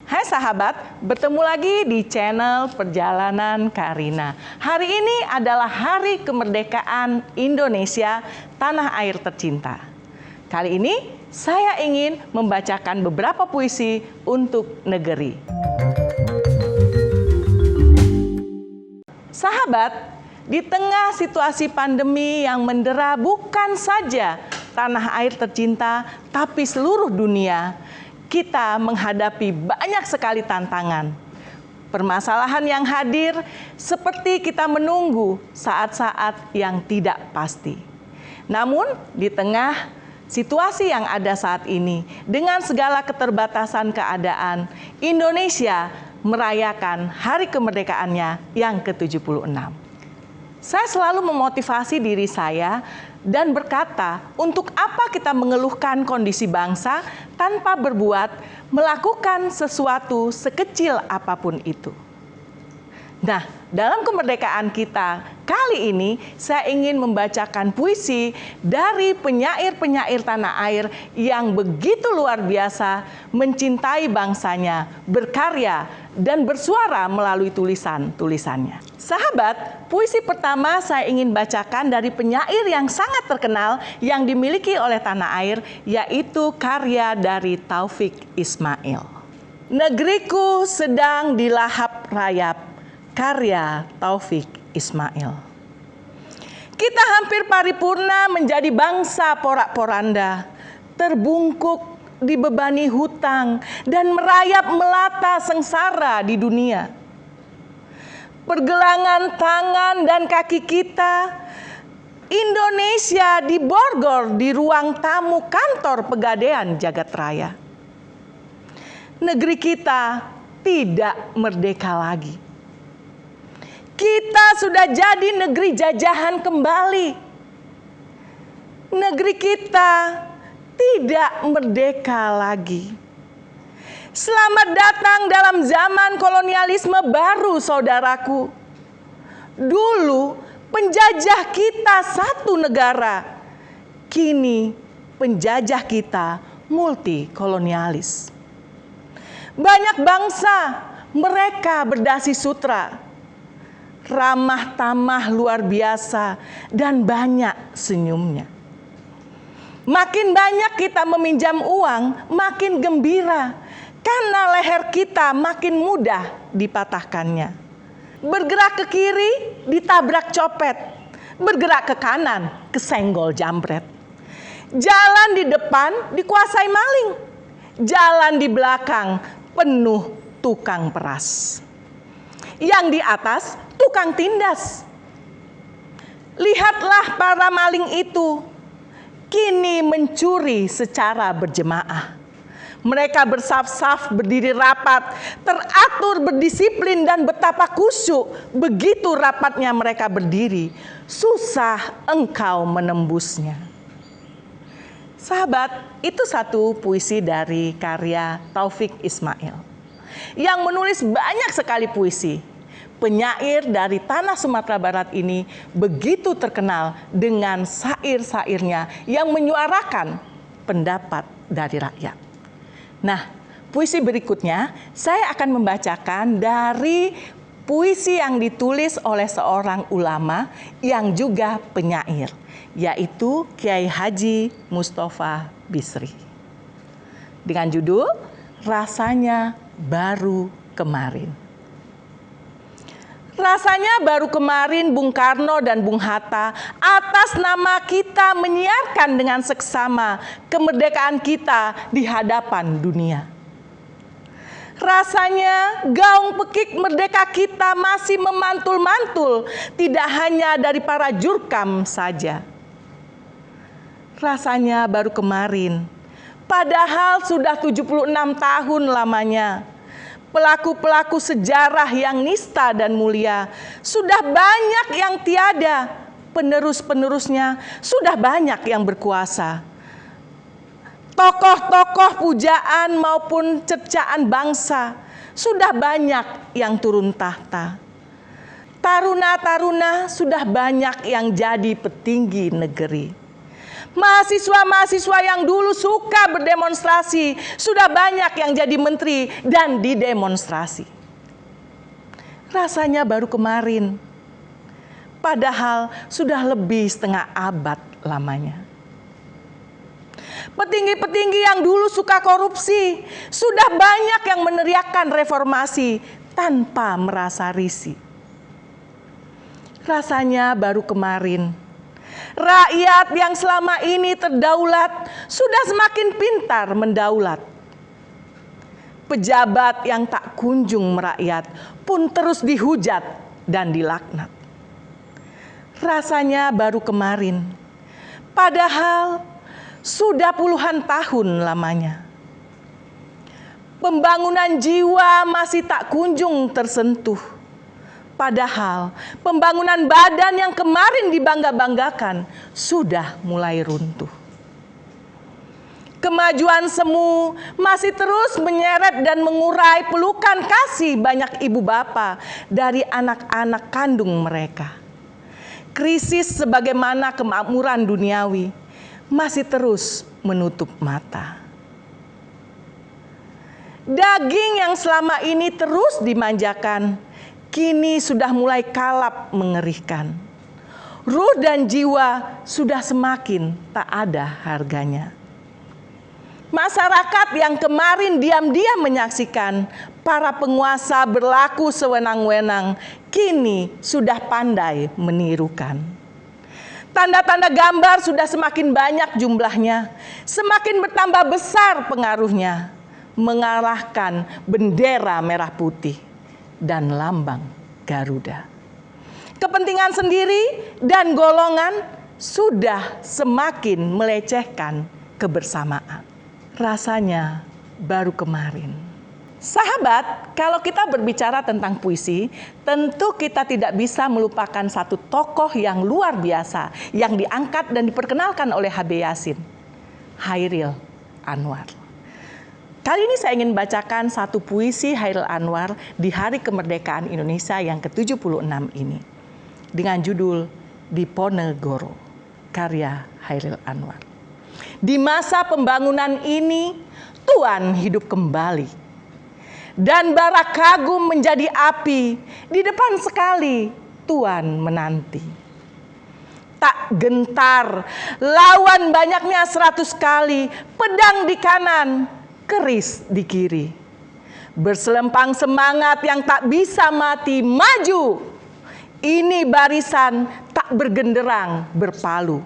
Hai sahabat, bertemu lagi di channel Perjalanan Karina. Hari ini adalah Hari Kemerdekaan Indonesia, tanah air tercinta. Kali ini saya ingin membacakan beberapa puisi untuk negeri. Sahabat, di tengah situasi pandemi yang mendera bukan saja tanah air tercinta, tapi seluruh dunia, kita menghadapi banyak sekali tantangan. Permasalahan yang hadir seperti kita menunggu saat-saat yang tidak pasti. Namun, di tengah situasi yang ada saat ini, dengan segala keterbatasan keadaan, Indonesia merayakan hari kemerdekaannya yang ke-76. Saya selalu memotivasi diri saya dan berkata, untuk apa kita mengeluhkan kondisi bangsa tanpa berbuat, melakukan sesuatu sekecil apapun itu. Nah, dalam kemerdekaan kita kali ini, saya ingin membacakan puisi dari penyair-penyair tanah air yang begitu luar biasa, mencintai bangsanya, berkarya, dan bersuara melalui tulisan-tulisannya. Sahabat, puisi pertama saya ingin bacakan dari penyair yang sangat terkenal yang dimiliki oleh tanah air, yaitu karya dari Taufik Ismail. Negeriku sedang dilahap rayap, karya Taufik Ismail. Kita hampir paripurna menjadi bangsa porak-poranda, terbungkuk dibebani hutang dan merayap melata sengsara di dunia. Pergelangan tangan dan kaki kita, Indonesia diborgol di ruang tamu kantor Pegadaian Jagat Raya. Negeri kita tidak merdeka lagi. Kita sudah jadi negeri jajahan kembali. Negeri kita tidak merdeka lagi. Selamat datang dalam zaman kolonialisme baru, saudaraku. Dulu penjajah kita satu negara, kini penjajah kita multikolonialis. Banyak bangsa, mereka berdasi sutra, ramah tamah luar biasa, dan banyak senyumnya. Makin banyak kita meminjam uang, makin gembira, karena leher kita makin mudah dipatahkannya. Bergerak ke kiri, ditabrak copet. Bergerak ke kanan, kesenggol jambret. Jalan di depan dikuasai maling. Jalan di belakang penuh tukang peras. Yang di atas tukang tindas. Lihatlah para maling itu, kini mencuri secara berjemaah. Mereka bersaf-saf, berdiri rapat, teratur, berdisiplin, dan betapa kusyuk. Begitu rapatnya mereka berdiri, susah engkau menembusnya. Sahabat, itu satu puisi dari karya Taufik Ismail yang menulis banyak sekali puisi. Penyair dari tanah Sumatera Barat ini begitu terkenal dengan syair-syairnya yang menyuarakan pendapat dari rakyat. Nah, puisi berikutnya saya akan membacakan dari puisi yang ditulis oleh seorang ulama yang juga penyair, yaitu Kiai Haji Mustafa Bisri. Dengan judul Rasanya Baru Kemarin. Rasanya baru kemarin Bung Karno dan Bung Hatta atas nama kita menyiarkan dengan seksama kemerdekaan kita di hadapan dunia. Rasanya gaung pekik merdeka kita masih memantul-mantul, tidak hanya dari para jurkam saja. Rasanya baru kemarin, padahal sudah 76 tahun lamanya. Pelaku-pelaku sejarah yang nista dan mulia sudah banyak yang tiada, penerus-penerusnya sudah banyak yang berkuasa. Tokoh-tokoh pujaan maupun cercaan bangsa sudah banyak yang turun tahta. Taruna-taruna sudah banyak yang jadi petinggi negeri. Mahasiswa-mahasiswa yang dulu suka berdemonstrasi sudah banyak yang jadi menteri dan didemonstrasi. Rasanya baru kemarin, padahal sudah lebih setengah abad lamanya. Petinggi-petinggi yang dulu suka korupsi sudah banyak yang meneriakkan reformasi tanpa merasa risih. Rasanya baru kemarin, rakyat yang selama ini terdaulat sudah semakin pintar mendaulat. Pejabat yang tak kunjung merakyat pun terus dihujat dan dilaknat. Rasanya baru kemarin, padahal sudah puluhan tahun lamanya. Pembangunan jiwa masih tak kunjung tersentuh. Padahal pembangunan badan yang kemarin dibangga-banggakan sudah mulai runtuh. Kemajuan semu masih terus menyeret dan mengurai pelukan kasih banyak ibu bapa dari anak-anak kandung mereka. Krisis sebagaimana kemakmuran duniawi masih terus menutup mata. Daging yang selama ini terus dimanjakan, kini sudah mulai kalap mengerikan. Ruh dan jiwa sudah semakin tak ada harganya. Masyarakat yang kemarin diam-diam menyaksikan para penguasa berlaku sewenang-wenang, kini sudah pandai menirukan. Tanda-tanda gambar sudah semakin banyak jumlahnya, semakin bertambah besar pengaruhnya, mengalahkan bendera merah putih dan lambang Garuda. Kepentingan sendiri dan golongan sudah semakin melecehkan kebersamaan. Rasanya baru kemarin. Sahabat, kalau kita berbicara tentang puisi, tentu kita tidak bisa melupakan satu tokoh yang luar biasa yang diangkat dan diperkenalkan oleh HB Yasin, Chairil Anwar. Kali ini saya ingin bacakan satu puisi Chairil Anwar di Hari Kemerdekaan Indonesia yang ke-76 ini dengan judul Diponegoro, karya Chairil Anwar. Di masa pembangunan ini, Tuan hidup kembali dan bara kagum menjadi api di depan sekali Tuan menanti. Tak gentar lawan banyaknya 100 kali, pedang di kanan, keris di kiri. Berselempang semangat yang tak bisa mati, maju. Ini barisan tak bergenderang berpalu.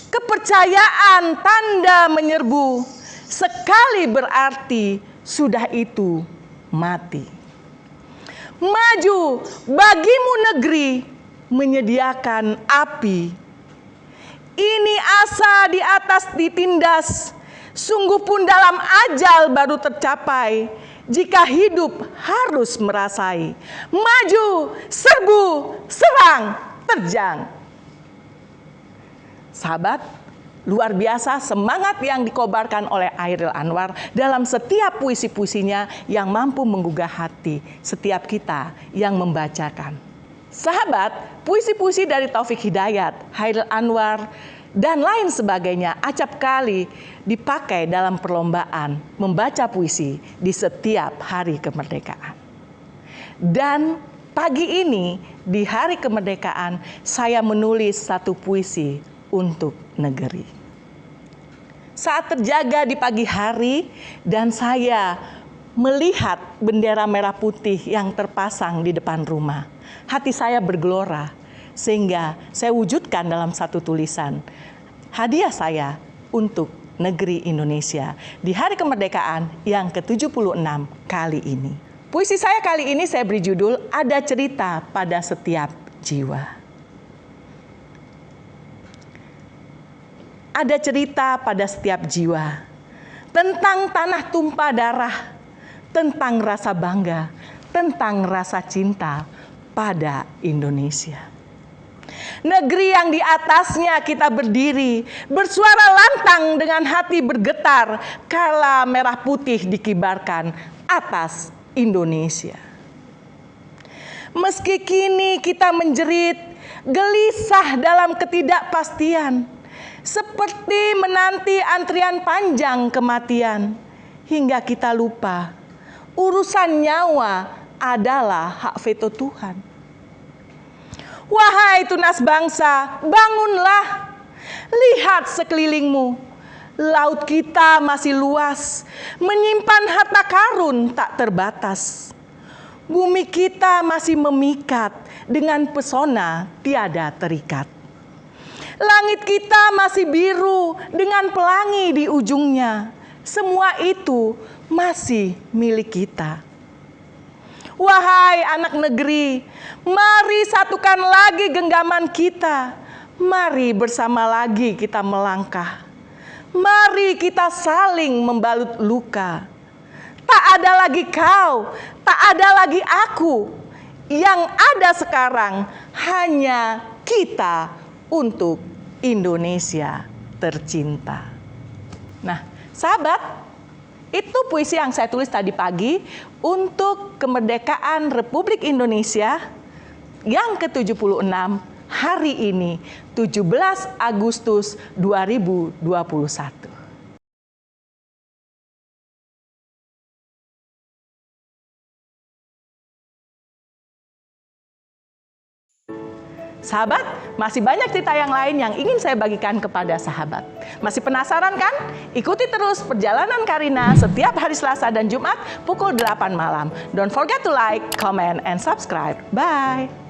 Kepercayaan tanda menyerbu, sekali berarti sudah itu mati. Maju bagimu negeri menyediakan api. Ini asa di atas ditindas, sungguh pun dalam ajal baru tercapai. Jika hidup harus merasai, maju, serbu, serang, terjang. Sahabat, luar biasa semangat yang dikobarkan oleh Chairil Anwar dalam setiap puisi-puisinya yang mampu menggugah hati setiap kita yang membacakan. Sahabat, puisi-puisi dari Taufik Hidayat, Chairil Anwar, dan lain sebagainya acap kali dipakai dalam perlombaan membaca puisi di setiap hari kemerdekaan. Dan pagi ini di hari kemerdekaan saya menulis satu puisi untuk negeri. Saat terjaga di pagi hari dan saya melihat bendera merah putih yang terpasang di depan rumah, hati saya bergelora sehingga saya wujudkan dalam satu tulisan, hadiah saya untuk negeri Indonesia di hari kemerdekaan yang ke-76 kali ini. Puisi saya kali ini saya beri judul Ada Cerita Pada Setiap Jiwa. Ada cerita pada setiap jiwa tentang tanah tumpah darah, tentang rasa bangga, tentang rasa cinta pada Indonesia. Negeri yang di atasnya kita berdiri, bersuara lantang dengan hati bergetar, kala merah putih dikibarkan atas Indonesia. Meski kini kita menjerit, gelisah dalam ketidakpastian, seperti menanti antrian panjang kematian, hingga kita lupa urusan nyawa adalah hak veto Tuhan. Wahai tunas bangsa, bangunlah, lihat sekelilingmu. Laut kita masih luas, menyimpan harta karun tak terbatas. Bumi kita masih memikat dengan pesona tiada terikat. Langit kita masih biru dengan pelangi di ujungnya. Semua itu masih milik kita. Wahai anak negeri, mari satukan lagi genggaman kita. Mari bersama lagi kita melangkah. Mari kita saling membalut luka. Tak ada lagi kau, tak ada lagi aku. Yang ada sekarang hanya kita untuk Indonesia tercinta. Nah, sahabat, itu puisi yang saya tulis tadi pagi untuk kemerdekaan Republik Indonesia yang ke-76 hari ini, 17 Agustus 2021. Sahabat, masih banyak cerita yang lain yang ingin saya bagikan kepada sahabat. Masih penasaran kan? Ikuti terus perjalanan Karina setiap hari Selasa dan Jumat pukul 8 malam. Don't forget to like, comment, and subscribe. Bye!